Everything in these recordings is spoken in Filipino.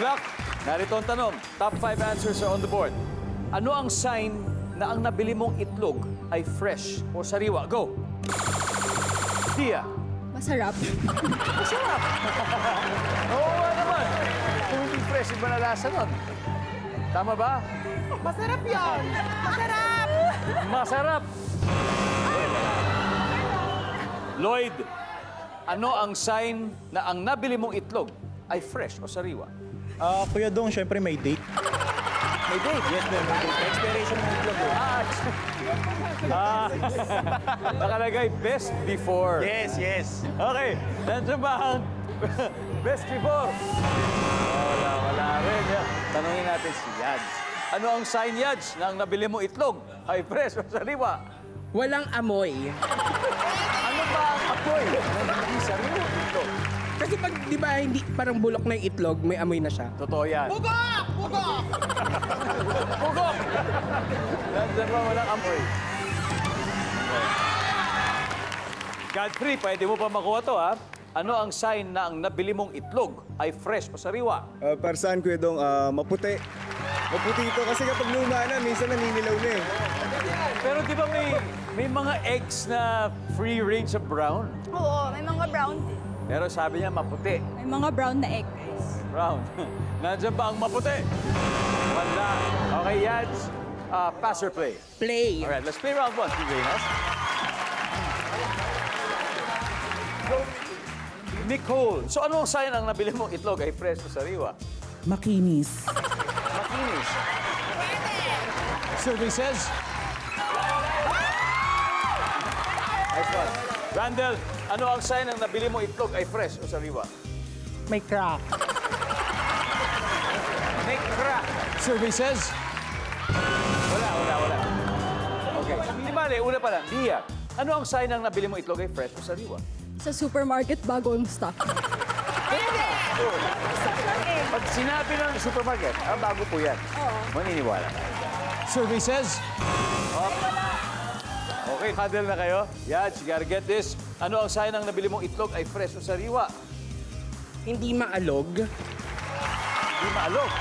luck. Narito ang tanong. Top 5 answers are on the board. Ano ang sign na ang nabili mong itlog ay fresh o sariwa? Go! Tia. Masarap. Masarap. Oo nga naman. Kung hindi fresh, iba na lasa nun. Tama ba? Masarap yun! Masarap! Masarap. Lloyd, ano ang sign na ang nabili mong itlog ay fresh o sariwa? Kuya Dong, syempre may date. May date. Yes, may date. Expiration ng itlog. Nakalagay best before. Yes, yes. Okay, nandiyan ba ang best before? Wala rin. Tanungin natin si Yads. Ano ang sign, Yads, na ang nabili mo itlog ay fresh o sariwa? Walang amoy. Ano ba ang apoy na hindi sariwa itlog? Kasi pag, di ba, hindi parang bulok na yung itlog, may amoy na siya. Totoo yan. Bugok! Bugok! Pugok! Nandiyan ba walang amoy? Godfrey, pwede mo pa makuha to, ha? Ano ang sign na ang nabili mong itlog ay fresh o sariwa? Para saan, Kuya Dong? Maputi. Maputi ito kasi kapag luma na, minsan naninilaw na eh. Pero di ba may mga eggs na free range of brown? Oo, may mga brown din. Pero sabi niya maputi. May mga brown na egg, guys. Brown. Nandiyan ba ang maputi? Wala. Okay, Yads. Pass or play? Play. Alright, let's play round one. Two Reynas. Nicole, so ano ang sign ang nabili mong itlog ay fresh o sariwa? Makinis. Makinis. Survey says... Nice one. Randall, ano ang sign ang nabili mong itlog ay fresh o sariwa? May crack. May crack. Survey says... Wala. Okay. Hindi bale, una pa lang. Dia, ano ang sign ang nabili mong itlog ay fresh o sariwa? Sa supermarket, bagong stock. Pag sinabi ng supermarket, bago po yan. Oo. Maniniwala. Survey says... Okay, huddle na kayo. Yad, you gotta get this. Ano ang sign ng nabili mong itlog ay fresh o sariwa? Hindi maalog. Hindi maalog.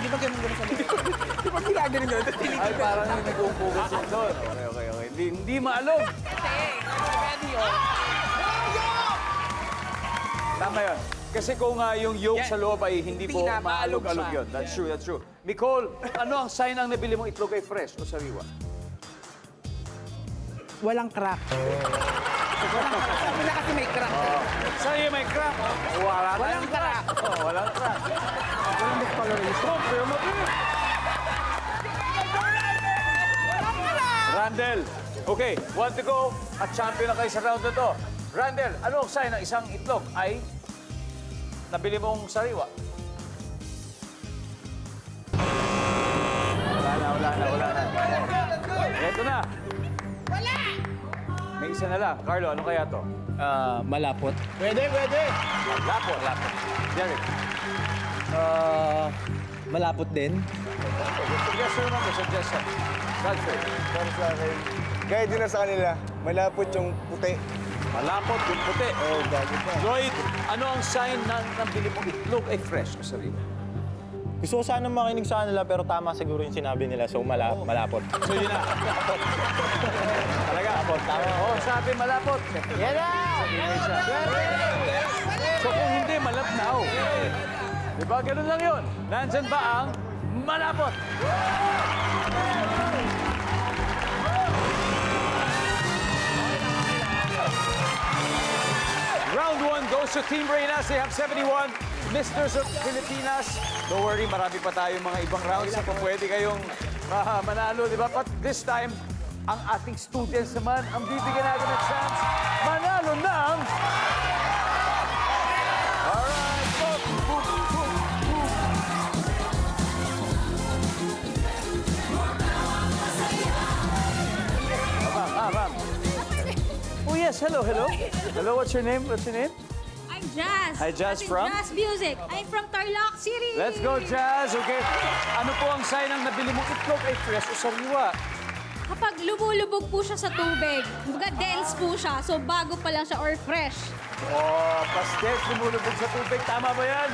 Hindi ba ganun sa likod? Di ba ginaganon doon? Ay, parang yung nag-uupugan siya doon. Okay. Hindi maalog. Tama yun. Kasi kung yung yolk sa loob ay hindi po Hindi na, maalog maalog siya. yun. That's true. Nicole, ano ang sign ang nabili mong itlog ay fresh o sariwa? Walang crack. Sabi na kasi may crack. Sa'yo may crack. Wala Walang crack. Walang crack. Walang discoloration. Pero mabilis. Randall, okay, want to go? At champion na kayo sa round na to. Randall, ano ang sign ng isang itlog ay nabili mong sariwa? Wala na. Ito na. Wala! May isa na lang. Carlo, ano kaya to? Malapot. Pwede. Lapot. Derek. Malapot din. Suggestion naman, suggestion. Godfrey. Para sa akin, kahit din na sa kanila, malapot yung puti. Malapot yung puti. Oh, bago pa. Lloyd, ano ang sign na nabili mong itlog ay fresh o sariwa? Gusto ko sana makinig sa kanila pero tama siguro yung sinabi nila. So, malapot. So yun na. Talaga? Tama. Oo, sabi malapot. Yan na! So kung hindi, malapnaw. Diba? Ganun lang yun. Nandyan ba ang malapot? Round 1 goes to Team Reynas. They have 71. Misters of Pilipinas. Don't worry, marami pa tayong mga ibang rounds na pwede kayong manalo, di ba? But this time, ang ating students naman ang bibigyan natin ng chance manalo ng... Alright, boom. Ma'am. Oh yes, hello. Hello, what's your name? I'm Jazz. Hi, Jazz As in from? Jazz Music. I'm from Tarlac City. Let's go, Jazz. Okay. Ano po ang sign ng nabili mong itlog ay fresh o sariwa? Kapag lumulubog po siya sa tubig, kumbaga dense po siya, so bago pa lang siya or fresh. Oh, pastes, lumulubog sa tubig. Tama ba yan?